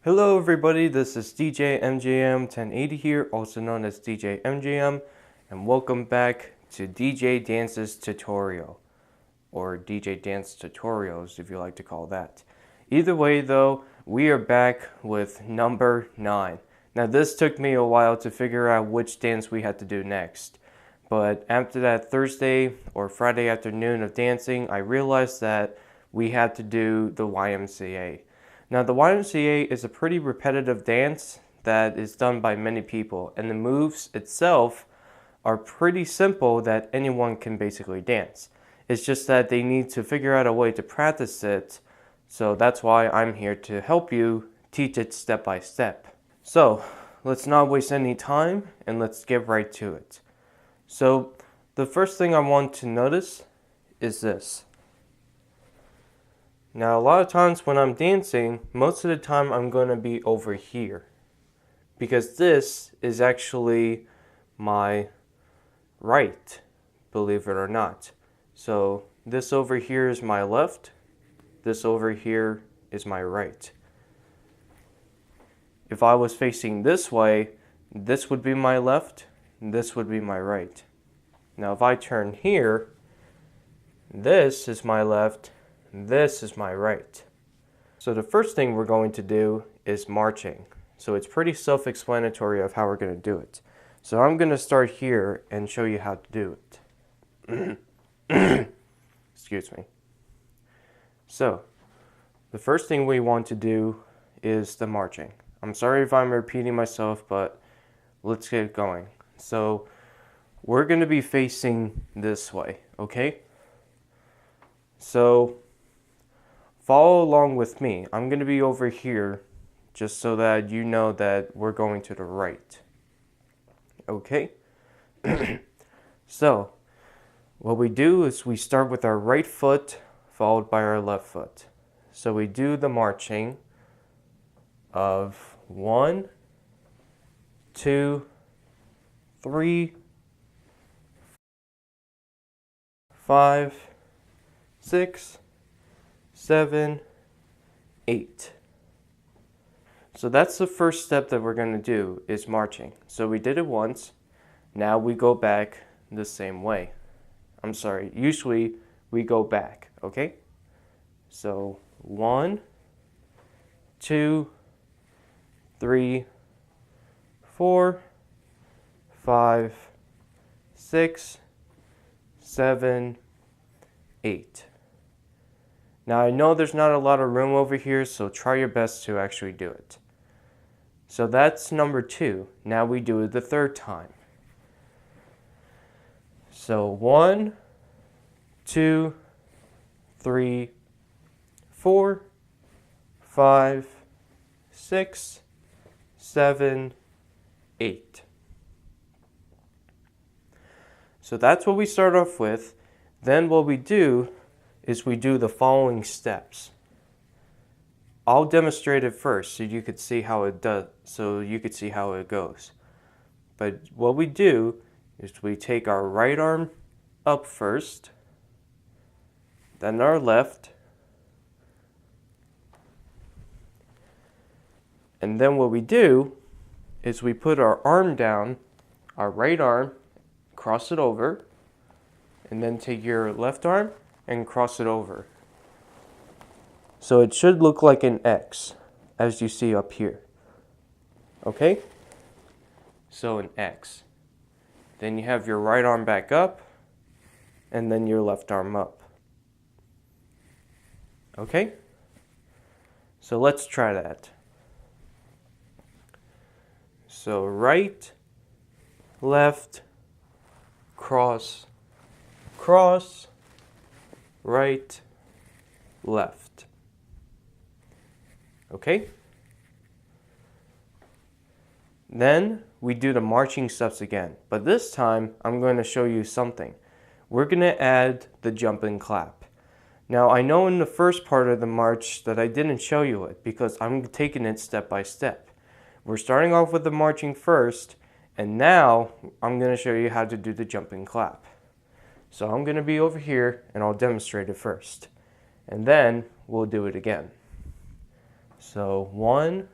Hello everybody, this is DJ MJM 1080 here, also known as DJ MJM, and welcome back to DJ Dance's tutorial, or DJ Dance Tutorials if you like to call that. Either way though, we are back with number 9. Now this took me a while to figure out which dance we had to do next, but after that Thursday or Friday afternoon of dancing, I realized that we had to do the Y.M.C.A. Now the Y.M.C.A. is a pretty repetitive dance that is done by many people, and the moves itself are pretty simple that anyone can basically dance. It's just that they need to figure out a way to practice it, so that's why I'm here to help you teach it step by step. So let's not waste any time and let's get right to it. So the first thing I want to notice is this. Now a lot of times when I'm dancing, most of the time I'm going to be over here, because this is actually my right, believe it or not. So this over here is my left, this over here is my right. If I was facing this way, this would be my left, this would be my right. Now if I turn here, this is my left, this is my right. So the first thing we're going to do is marching. So it's pretty self-explanatory of how we're going to do it. So I'm going to start here and show you how to do it. Excuse me. So the first thing we want to do is the marching. I'm sorry if I'm repeating myself, but let's get going. So we're going to be facing this way, okay? So follow along with me. I'm going to be over here just so that you know that we're going to the right. Okay? So, what we do is we start with our right foot followed by our left foot. So we do the marching of 1, 2, 3, 5, 6, 7, 8. So that's the first step that we're going to do, is marching. So we did it once. Now we go back the same way. I'm sorry, usually we go back, okay? So 1, 2, 3, 4, 5, 6, 7, 8. Now I know there's not a lot of room over here, so try your best to actually do it. So that's number 2. Now we do it the third time. So 1, 2, 3, 4, 5, 6, 7, 8. So that's what we start off with. Then what we do is we do the following steps. I'll demonstrate it first so you could see how it goes. But what we do is we take our right arm up first, then our left, and then what we do is we put our arm down, our right arm, cross it over, and then take your left arm and cross it over. So it should look like an X, as you see up here. Okay? So an X. Then you have your right arm back up, and then your left arm up. Okay? So let's try that. So right, left, cross, cross, right, left. Okay? Then we do the marching steps again, but this time I'm going to show you something. We're going to add the jump and clap. Now I know in the first part of the march that I didn't show you it because I'm taking it step by step. We're starting off with the marching first, and now I'm going to show you how to do the jump and clap. So I'm going to be over here and I'll demonstrate it first, and then we'll do it again. So 1,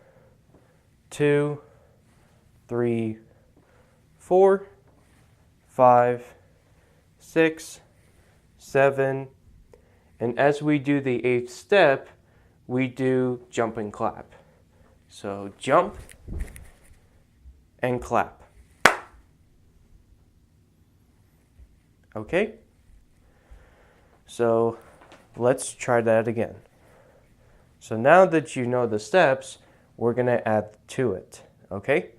2, 3, 4, 5, 6, 7, and as we do the 8th step, we do jump and clap. So jump and clap. Okay? So let's try that again. So now that you know the steps, we're going to add to it. Okay?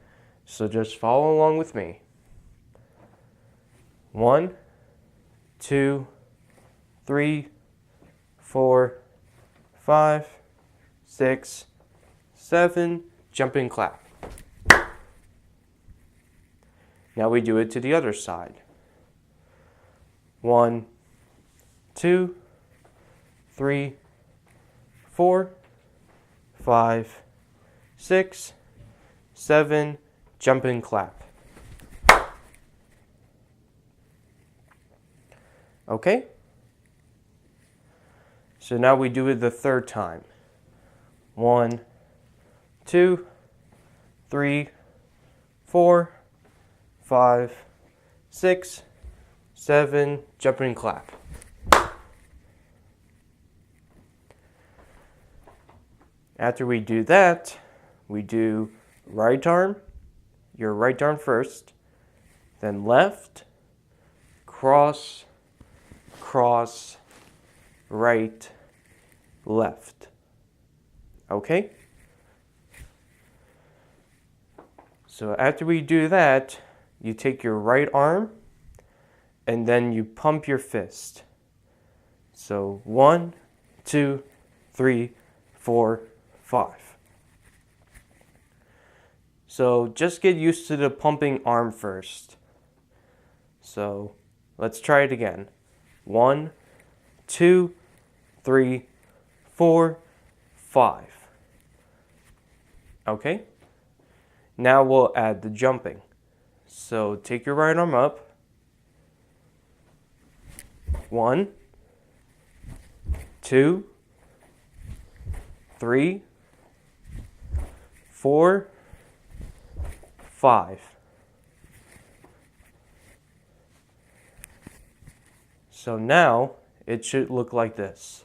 So just follow along with me. 1, 2, 3, 4, 5, 6, 7, jump and clap. Now we do it to the other side. 1, 2, 3, 4, 5, 6, 7, jump and clap. Okay? So now we do it the third time. 1, 2, 3, 4, 5, 6, 7, jump and clap. After we do that, we do right arm, your right arm first, then left, cross, cross, right, left. Okay? So after we do that, you take your right arm and then you pump your fist. So 1, 2, 3, 4, 5. So just get used to the pumping arm first. So let's try it again. 1, 2, 3, 4, 5. Okay? Now we'll add the jumping. So take your right arm up. 1, 2, 3, 4, 5. So now it should look like this.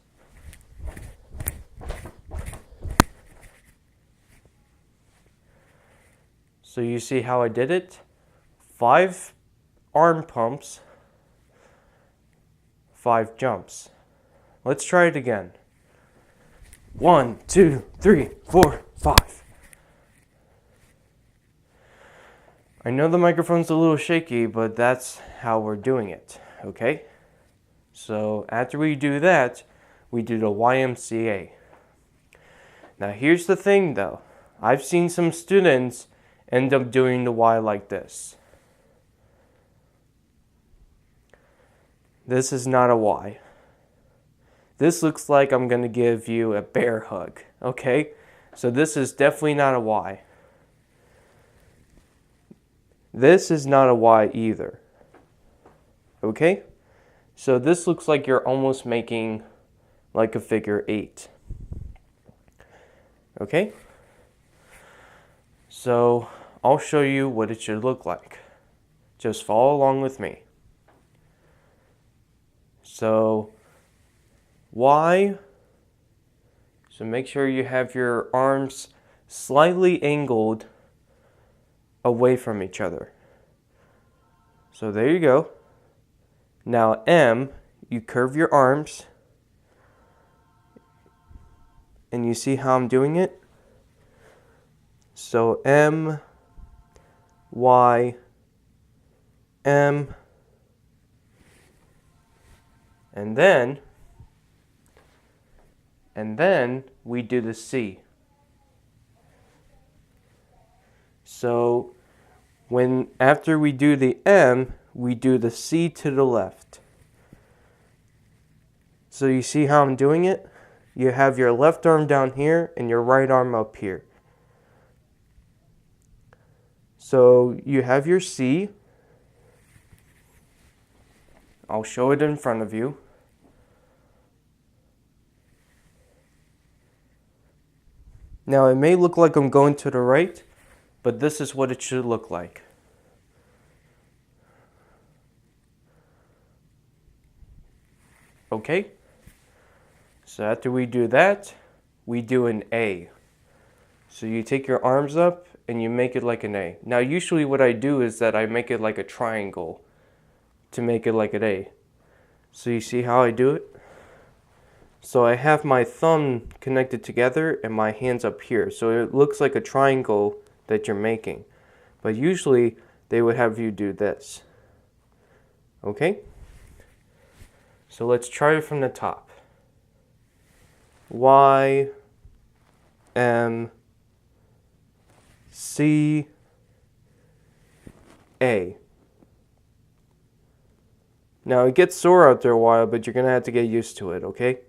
So you see how I did it? 5 arm pumps, 5 jumps. Let's try it again. 1, 2, 3, 4, 5. I know the microphone's a little shaky, but that's how we're doing it, okay? So after we do that, we do the Y.M.C.A. Now here's the thing though. I've seen some students end up doing the Y like this. This is not a Y. This looks like I'm going to give you a bear hug, okay? So this is definitely not a Y. This is not a Y either, okay? So this looks like you're almost making like a figure 8, okay? So I'll show you what it should look like. Just follow along with me. So Y, so make sure you have your arms slightly angled away from each other. So there you go. Now M, you curve your arms and you see how I'm doing it? So M, Y, M, and then we do the C. So after we do the M, we do the C to the left. So you see how I'm doing it? You have your left arm down here and your right arm up here. So you have your C. I'll show it in front of you. Now it may look like I'm going to the right, but this is what it should look like. Okay? So after we do that, we do an A. So you take your arms up and you make it like an A. Now usually what I do is that I make it like a triangle to make it like an A. So you see how I do it? So I have my thumb connected together and my hands up here. So it looks like a triangle that you're making. But usually they would have you do this. Okay? So let's try it from the top. Y, M, C, A. Now it gets sore after a while, but you're going to have to get used to it, okay?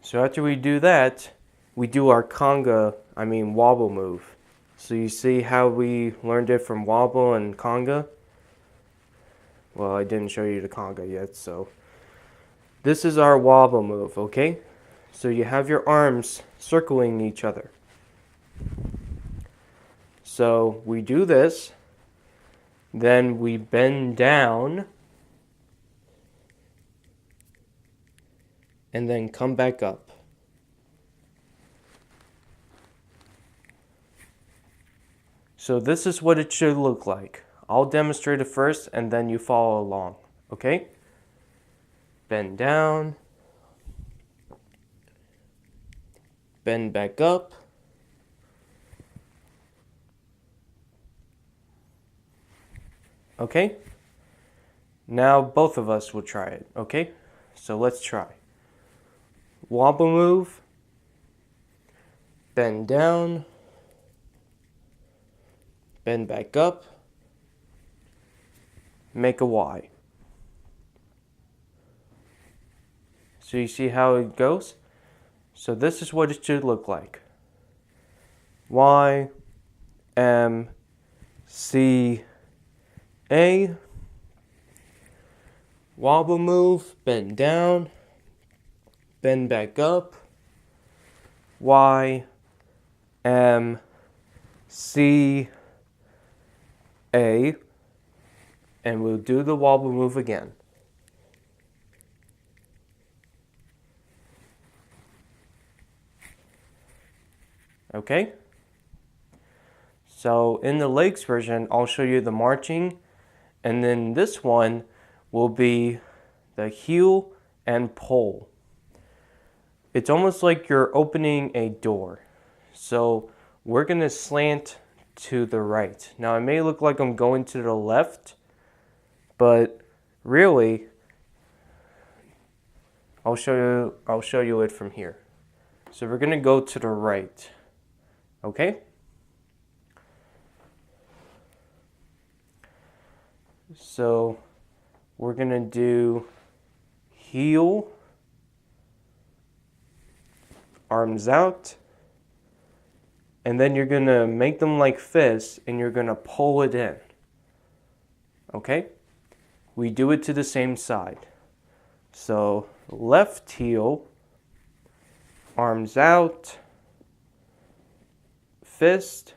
So after we do that, we do our wobble move. So you see how we learned it from wobble and conga? Well, I didn't show you the conga yet, so. This is our wobble move, okay? So you have your arms circling each other. So we do this, then we bend down, and then come back up. So this is what it should look like. I'll demonstrate it first and then you follow along, okay? Bend down, bend back up, okay? Now both of us will try it, okay? So let's try. Wobble move, bend down, bend back up, make a Y. So you see how it goes? So this is what it should look like. Y, M, C, A. Wobble move, bend down, bend back up. Y, M, C, A. And we'll do the wobble move again. Okay? So in the legs version, I'll show you the marching, and then this one will be the heel and pull. It's almost like you're opening a door. So we're going to slant to the right. Now it may look like I'm going to the left, but really I'll show you it from here. So we're going to go to the right. Okay? So we're going to do heel, arms out, and then you're going to make them like fists and you're going to pull it in. Okay? We do it to the same side. So left heel, arms out, fist,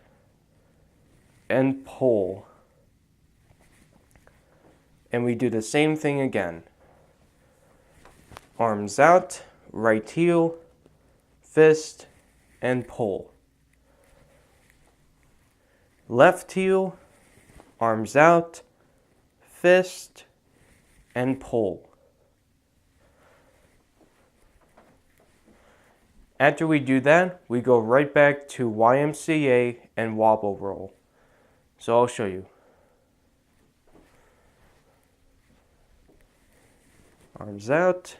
and pull. And we do the same thing again. Arms out, right heel, fist, and pull. Left heel, arms out, fist, and pull. After we do that, we go right back to Y.M.C.A. and wobble roll. So I'll show you. Arms out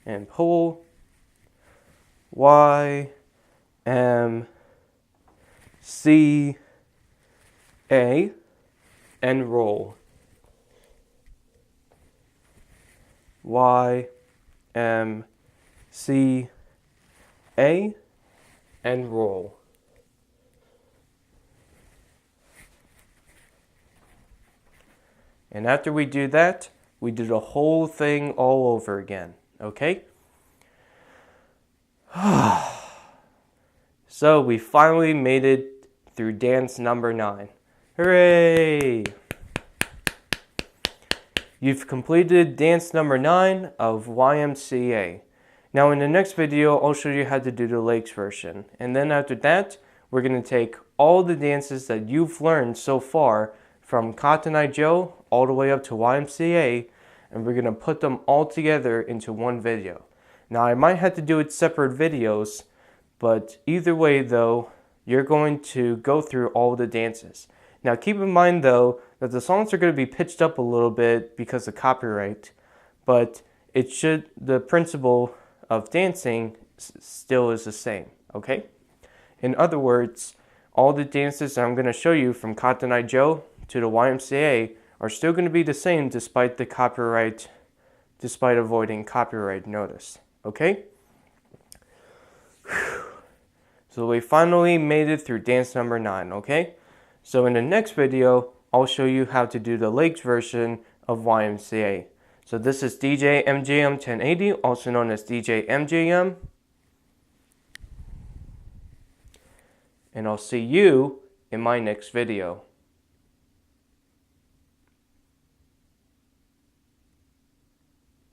and pull. Y, M, C, A, and roll. Y, M, C, A, and roll. And after we do that, we do the whole thing all over again, okay? So we finally made it through dance number 9. Hooray! You've completed dance number 9 of Y.M.C.A. Now in the next video, I'll show you how to do the legs version. And then after that, we're going to take all the dances that you've learned so far from Cotton Eye Joe all the way up to Y.M.C.A. and we're going to put them all together into one video. Now I might have to do it separate videos, but either way though, you're going to go through all the dances. Now keep in mind though that the songs are going to be pitched up a little bit because of copyright, but the principle of dancing still is the same, okay? In other words, all the dances that I'm going to show you from Cotton Eye Joe to the Y.M.C.A. are still going to be the same despite avoiding copyright notice, okay? So we finally made it through dance number 9, okay? So in the next video, I'll show you how to do the legs version of Y.M.C.A. So this is DJ MJM 1080, also known as DJ MJM. And I'll see you in my next video.